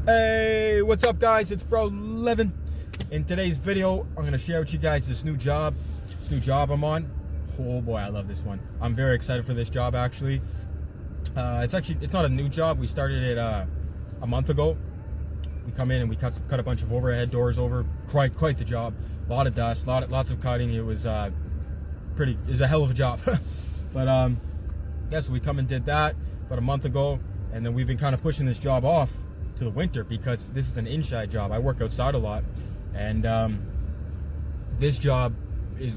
Hey, what's up guys? It's Brodie Living. In today's video, I'm going to share with you guys this new job I'm on. Oh boy, I love this one. I'm very excited for this job actually. It's not a new job. We started it a month ago. We come in and we cut a bunch of overhead doors over. Quite the job. A lot of dust, lots of cutting. It was a hell of a job. But yeah, so we come and did that about a month ago, and then we've been kind of pushing this job off to the winter because this is an inside job. I work outside a lot, and this job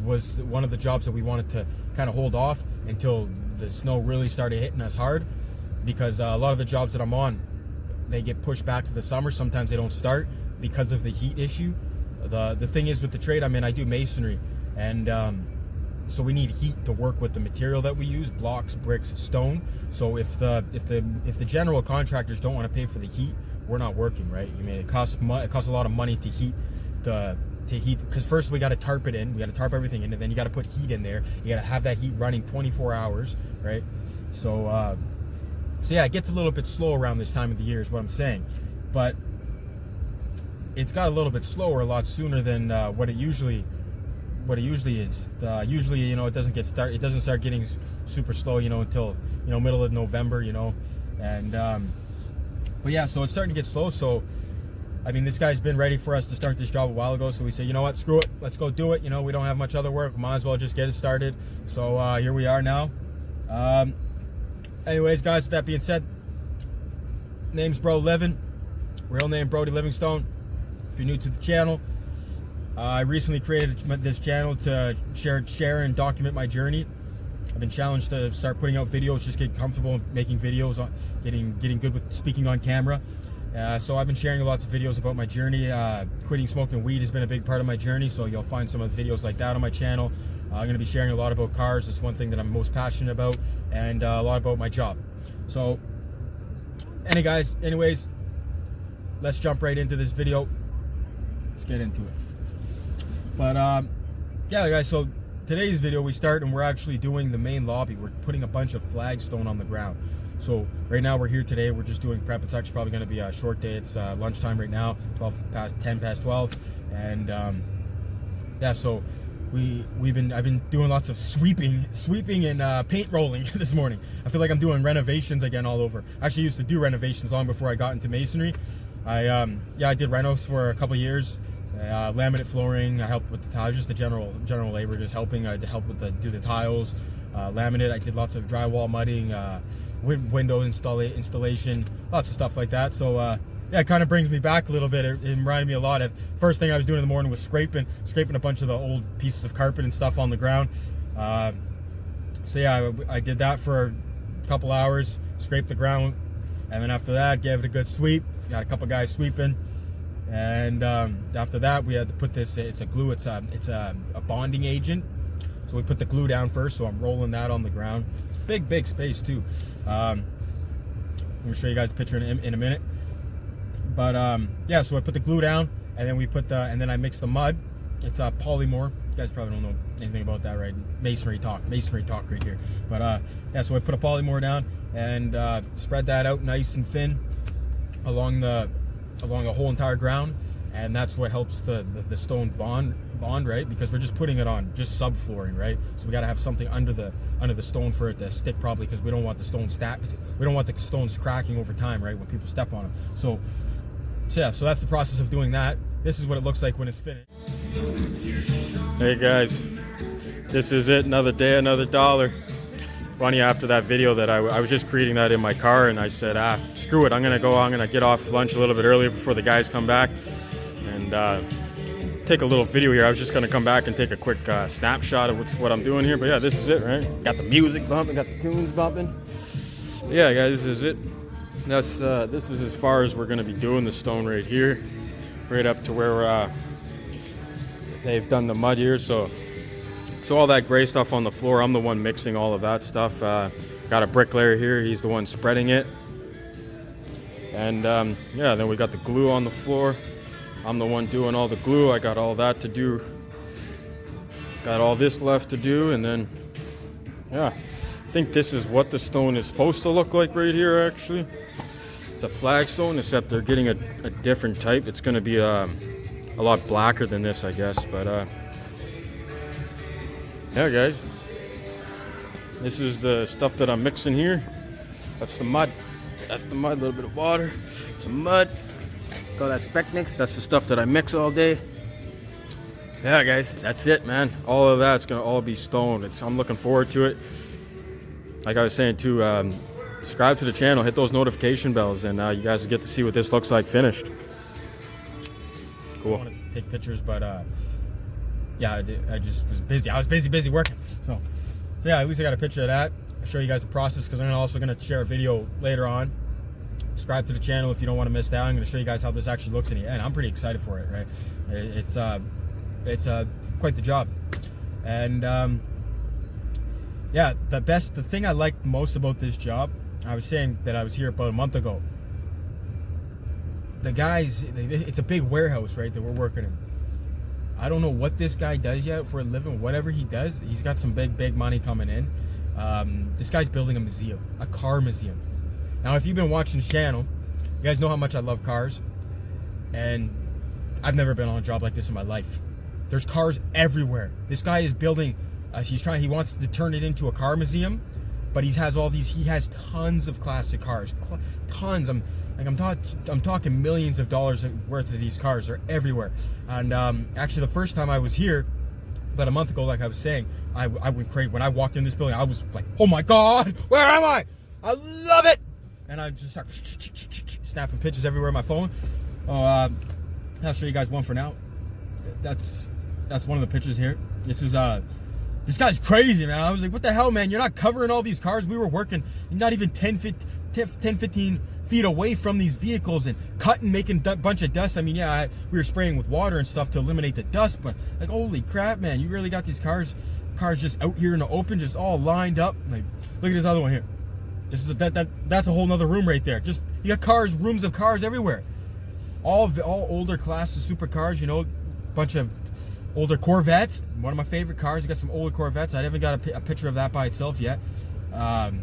was one of the jobs that we wanted to kind of hold off until the snow really started hitting us hard, because a lot of the jobs that I'm on, they get pushed back to the summer. Sometimes they don't start because of the heat issue. The thing is with the trade I'm in, I do masonry, and so we need heat to work with the material that we use: blocks, bricks, stone. So if the general contractors don't want to pay for the heat, we're not working, right? I mean, it costs a lot of money to heat because first we got to tarp it in, we got to tarp everything in, and then you got to put heat in there. You got to have that heat running 24 hours, right? So yeah, it gets a little bit slow around this time of the year is what I'm saying, but it's got a little bit slower a lot sooner than what it usually is. Usually, you know, it doesn't start getting super slow, you know, until, you know, middle of November, you know, and but yeah, so it's starting to get slow. So I mean, this guy's been ready for us to start this job a while ago, so we say, you know what, screw it, let's go do it. You know, we don't have much other work, might as well just get it started. So here we are now. Anyways guys, with that being said, name's Brodie Living, real name Brodie Livingstone. If you're new to the channel, I recently created this channel to share and document my journey. I've been challenged to start putting out videos, just get comfortable making videos, getting good with speaking on camera. So I've been sharing lots of videos about my journey. Quitting smoking weed has been a big part of my journey, so you'll find some of the videos like that on my channel. I'm going to be sharing a lot about cars. It's one thing that I'm most passionate about, and a lot about my job. So anyways, let's jump right into this video. Let's get into it. But yeah guys, so today's video we start and we're actually doing the main lobby. We're putting a bunch of flagstone on the ground. So right now we're here today, we're just doing prep. It's actually probably going to be a short day. It's lunchtime right now, 10 past 12, and yeah, so I've been doing lots of sweeping and paint rolling this morning. I feel like I'm doing renovations again all over. I actually used to do renovations long before I got into masonry. I did renos for a couple years. Laminate flooring, I helped with the tiles, just the general labor, just helping to help with do the tiles, laminate. I did lots of drywall mudding, window installation, lots of stuff like that. So yeah, it kind of brings me back a little bit. It reminded me a lot of first thing I was doing in the morning was scraping a bunch of the old pieces of carpet and stuff on the ground. So yeah, I did that for a couple hours, scraped the ground, and then after that gave it a good sweep. Got a couple guys sweeping. And after that, we had to put this. It's a bonding agent. So we put the glue down first. So I'm rolling that on the ground. Big space too. I'm gonna show you guys a picture in a minute. But yeah, so I put the glue down, and then and then I mix the mud. It's a polymorph. You guys probably don't know anything about that, right? Masonry talk right here. But yeah, so I put a polymorph down and spread that out nice and thin along the whole entire ground, and that's what helps the stone bond, right? Because we're just putting it on just subflooring, right? So we got to have something under the stone for it to stick properly, because we don't want the stones cracking over time, right, when people step on them. So yeah, so that's the process of doing that. This is what it looks like when it's finished. Hey guys, this is it. Another day, another dollar. Funny, after that video that I was just creating that in my car, and I said, screw it, I'm gonna get off lunch a little bit earlier before the guys come back and take a little video here. I was just gonna come back and take a quick snapshot of what I'm doing here. But yeah, this is it, right? Got the music bumping, got the tunes bumping. Yeah guys, this is it. This is as far as we're gonna be doing the stone right here, right up to where they've done the mud here. So all that gray stuff on the floor, I'm the one mixing all of that stuff. Got a bricklayer here, he's the one spreading it. And yeah, then we got the glue on the floor. I'm the one doing all the glue. I got all that to do. Got all this left to do, and then yeah, I think this is what the stone is supposed to look like right here actually. It's a flagstone, except they're getting a different type. It's going to be a lot blacker than this, I guess. But yeah, guys, this is the stuff that I'm mixing here. That's the mud. That's the mud. A little bit of water, some mud. Got that spec mix. That's the stuff that I mix all day. Yeah, guys, that's it, man. All of that's gonna all be stone. I'm looking forward to it. Like I was saying too, subscribe to the channel, hit those notification bells, and you guys get to see what this looks like finished. Cool. I wanted to take pictures, but yeah, I just was busy. I was busy working. So yeah, at least I got a picture of that. I'll show you guys the process, because I'm also going to share a video later on. Subscribe to the channel if you don't want to miss that. I'm going to show you guys how this actually looks in the end. I'm pretty excited for it, right? It's quite the job. And yeah, the thing I like most about this job, I was saying that I was here about a month ago. The guys, it's a big warehouse, right, that we're working in. I don't know what this guy does yet for a living. Whatever he does, he's got some big money coming in. This guy's building a museum, a car museum. Now, if you've been watching the channel, you guys know how much I love cars, and I've never been on a job like this in my life. There's cars everywhere. This guy is building. He wants to turn it into a car museum, but he has tons of classic cars, tons. I'm talking millions of dollars worth of these cars. They're everywhere. And actually, the first time I was here, about a month ago, like I was saying, I went crazy. When I walked in this building, I was like, oh my God, where am I? I love it. And I just started snapping pictures everywhere on my phone. I'll show you guys one for now. That's one of the pictures here. This is this guy's crazy, man. I was like, what the hell, man? You're not covering all these cars. We were working not even 10, 15 feet away from these vehicles and cutting, making a bunch of dust. I mean, yeah, we were spraying with water and stuff to eliminate the dust, but like, holy crap, man, you really got these cars just out here in the open, just all lined up. Like, look at this other one here. This is that's a whole nother room right there. Just, you got rooms of cars everywhere. All older classes, supercars, you know, bunch of older Corvettes. One of my favorite cars. I got some older Corvettes. I haven't got a picture of that by itself yet. But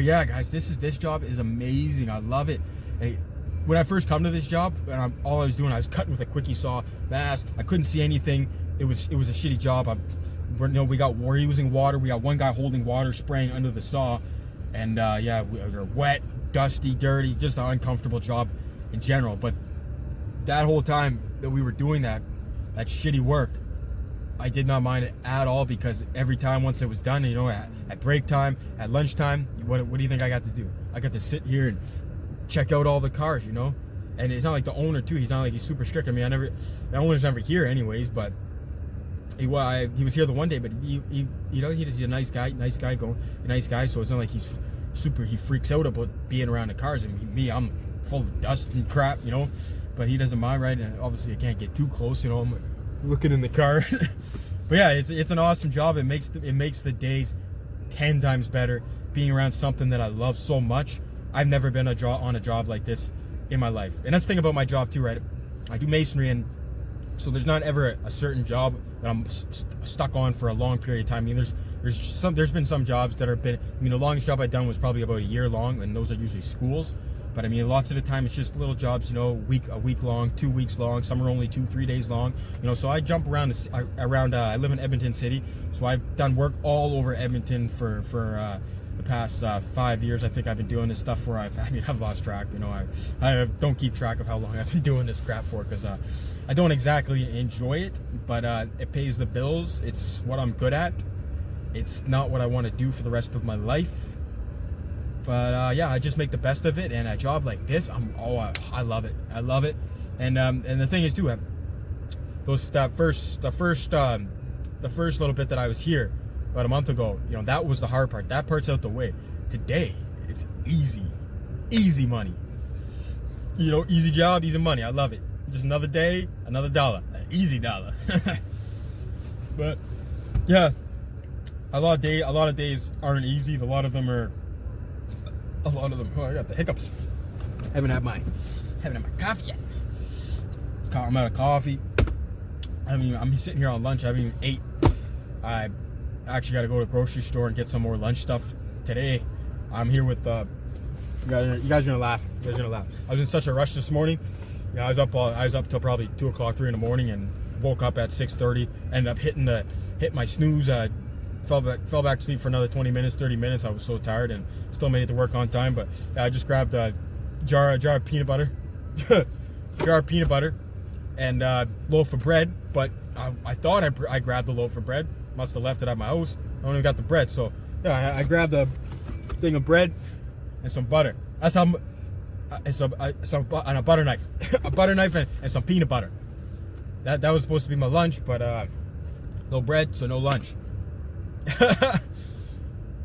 yeah, guys, this job is amazing. I love it. Hey, when I first come to this job, and all I was doing, I was cutting with a quickie saw, mask. I couldn't see anything. It was a shitty job. We're using water. We got one guy holding water, spraying under the saw, and yeah, we're wet, dusty, dirty, just an uncomfortable job in general. But that whole time that we were doing that shitty work, I did not mind it at all, because every time once it was done, you know, at break time, at lunchtime, what do you think I got to do? I got to sit here and check out all the cars, you know. And it's not like the owner too. He's not like he's super strict. I mean, the owner's never here anyways, but he was here the one day. But he you know, he's a nice guy. So it's not like he freaks out about being around the cars. I mean, I'm full of dust and crap, you know. But he doesn't mind, right? And obviously, I can't get too close, you know. I'm looking in the car. But yeah, it's an awesome job. It makes the days 10 times better being around something that I love so much. I've never been on a job like this in my life. And that's the thing about my job too, right? I do masonry, and so there's not ever a certain job that I'm stuck on for a long period of time. I mean, there's been some jobs that have been, I mean, the longest job I've done was probably about a year long, and those are usually schools. But I mean, lots of the time it's just little jobs, you know, a week long, 2 weeks long. Some are only 2-3 days long, you know. So I jump around. I live in Edmonton City, so I've done work all over Edmonton for the past 5 years. I think I've been doing this stuff for. I've lost track. You know, I don't keep track of how long I've been doing this crap for, because I don't exactly enjoy it, but it pays the bills. It's what I'm good at. It's not what I want to do for the rest of my life. But yeah, I just make the best of it, and a job like this, I love it. I love it, and the thing is too, the first little bit that I was here about a month ago, you know, that was the hard part. That part's out the way. Today, it's easy money. You know, easy job, easy money. I love it. Just another day, another dollar, easy dollar. But yeah, a lot of days aren't easy. A lot of them. Oh, I got the hiccups. Haven't had my coffee yet. I'm out of coffee. I'm sitting here on lunch. I haven't even ate. I actually got to go to the grocery store and get some more lunch stuff today. I'm here with You guys are gonna laugh. You guys are gonna laugh. I was in such a rush this morning. You know, I was up till probably 2 o'clock, 3 in the morning, and woke up at 6:30. Ended up hit my snooze. Fell back to sleep for another 20 minutes, 30 minutes. I was so tired and still made it to work on time. But I just grabbed a jar of peanut butter, and loaf of bread. But I thought I grabbed the loaf of bread. Must have left it at my house. I only got the bread, so yeah, I grabbed a thing of bread and some butter. That's how. And a butter knife, and some peanut butter. That was supposed to be my lunch, but no bread, so no lunch.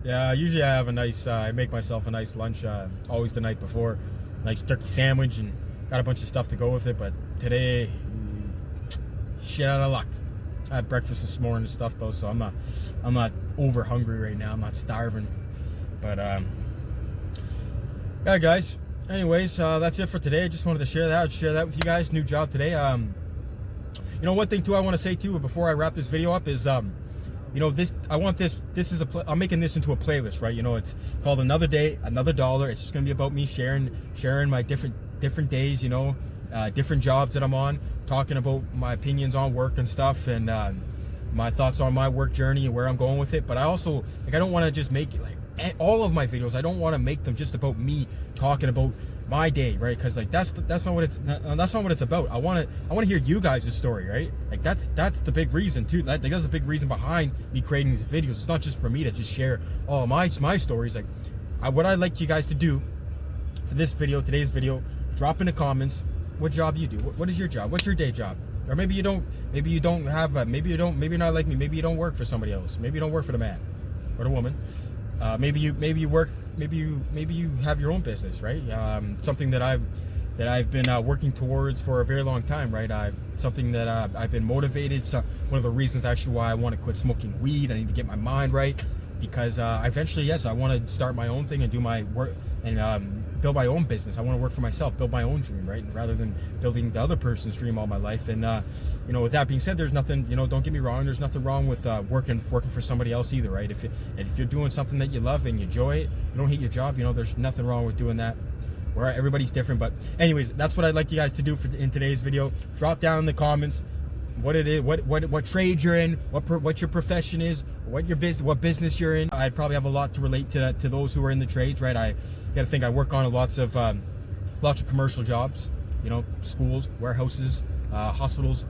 Yeah, usually I have a nice. I make myself a nice lunch. Always the night before, nice turkey sandwich, and got a bunch of stuff to go with it. But today, shit out of luck. I had breakfast this morning and stuff though, so I'm not over hungry right now. I'm not starving, but yeah, guys. Anyways, that's it for today. I just wanted to share that. I'd share that with you guys. New job today. You know, one thing too I want to say too before I wrap this video up is, you know, I'm making this into a playlist, right? You know, it's called Another Day, Another Dollar. It's just gonna be about me sharing my different days. You know, different jobs that I'm on, talking about my opinions on work and stuff, and my thoughts on my work journey and where I'm going with it. But I also I don't want to just make it like all of my videos. I don't want to make them just about me talking about my day, right? Because like that's not what it's about. I want to hear you guys' story, right? Like that's the big reason too. That's the big reason behind me creating these videos. It's not just for me to just share all my stories. Like what I'd like you guys to do for this video, today's video, drop in the comments what job you do. What is your job? What's your day job? Or maybe you don't have maybe you're not like me. Maybe you don't work for somebody else. Maybe you don't work for the man or the woman. Maybe you have your own business, right? Something that I've been working towards for a very long time, right? Something that I've been motivated. So one of the reasons actually why I want to quit smoking weed. I need to get my mind right, because eventually, yes, I want to start my own thing and do my work and build my own business. I want to work for myself, build my own dream, right? Rather than building the other person's dream all my life. And you know, with that being said, there's nothing, you know, don't get me wrong, there's nothing wrong with working for somebody else either, right? If you're doing something that you love and you enjoy it, you don't hate your job, you know, there's nothing wrong with doing that. Where everybody's different. But anyways, that's what I'd like you guys to do in today's video. Drop down in the comments what it is, what trade you're in, what your profession is, what business you're in. I'd probably have a lot to relate to those who are in the trades, right? I gotta think I work on lots of commercial jobs, you know, schools, warehouses, hospitals,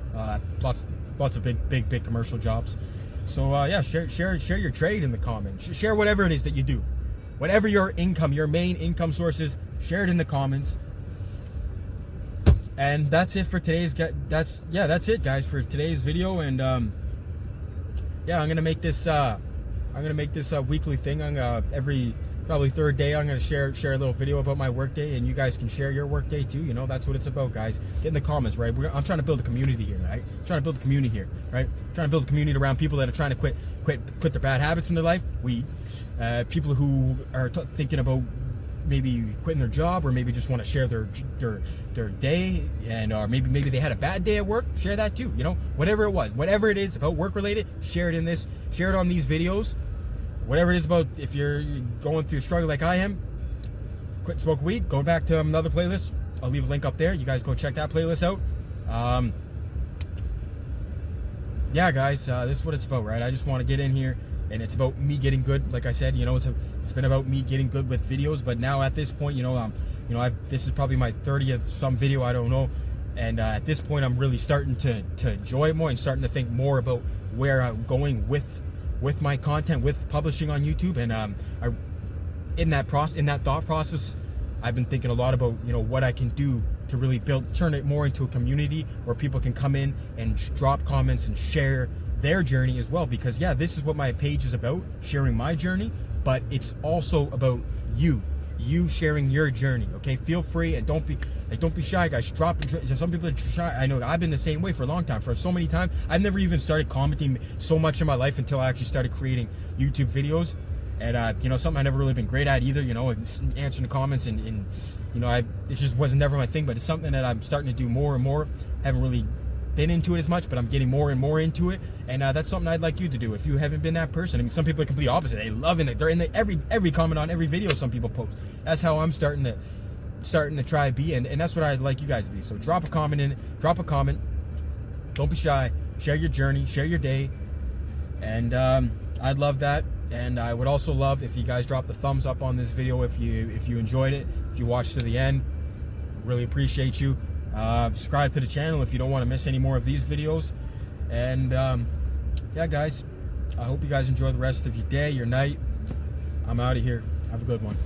lots of big commercial jobs. So yeah, share your trade in the comments. Share whatever it is that you do, whatever your main income source is. Share it in the comments. And that's it for today's. That's it, guys, for today's video. And yeah, I'm gonna make this a weekly thing. Every probably third day, I'm gonna share a little video about my work day, and you guys can share your work day too. You know, that's what it's about, guys. Get in the comments, right? I'm trying to build a community here, right? I'm trying to build a community here, right? I'm trying to build a community around people that are trying to quit their bad habits in their life, weed. People who are thinking about maybe quitting their job, or maybe just want to share their day, and or maybe they had a bad day at work. Share that too, you know, whatever it is about work related, share it on these videos. Whatever it is about, if you're going through a struggle like I am, quit smoking weed, go back to another playlist. I'll leave a link up there. You guys go check that playlist out. Yeah, guys, this is what it's about, right? I just want to get in here, and it's about me getting good. Like I said, you know, it's been about me getting good with videos. But now at this point, you know, this is probably my 30th some video, I don't know. And at this point, I'm really starting to enjoy it more, and starting to think more about where I'm going with my content, with publishing on YouTube. And in that thought process, I've been thinking a lot about, you know, what I can do to really turn it more into a community where people can come in and drop comments and share their journey as well. Because yeah, this is what my page is about, sharing my journey, but it's also about you sharing your journey. Okay, feel free, and don't be shy, guys. Some people are shy. I know I've been the same way for a long time. For so many times, I've never even started commenting so much in my life until I actually started creating YouTube videos. And you know, something I've never really been great at either, you know, answering the comments, and you know, it just was never my thing. But it's something that I'm starting to do more and more. Haven't really been into it as much, but I'm getting more and more into it, and that's something I'd like you to do if you haven't been that person. I mean, some people are complete opposite. They loving it. They're in every comment on every video some people post. That's how I'm starting to try to be, and that's what I'd like you guys to be. So drop a comment. Don't be shy. Share your journey, share your day, and I'd love that. And I would also love if you guys drop the thumbs up on this video if you enjoyed it, if you watched to the end. Really appreciate you. Subscribe to the channel if you don't want to miss any more of these videos. And yeah, guys, I hope you guys enjoy the rest of your day, your night. I'm out of here. Have a good one.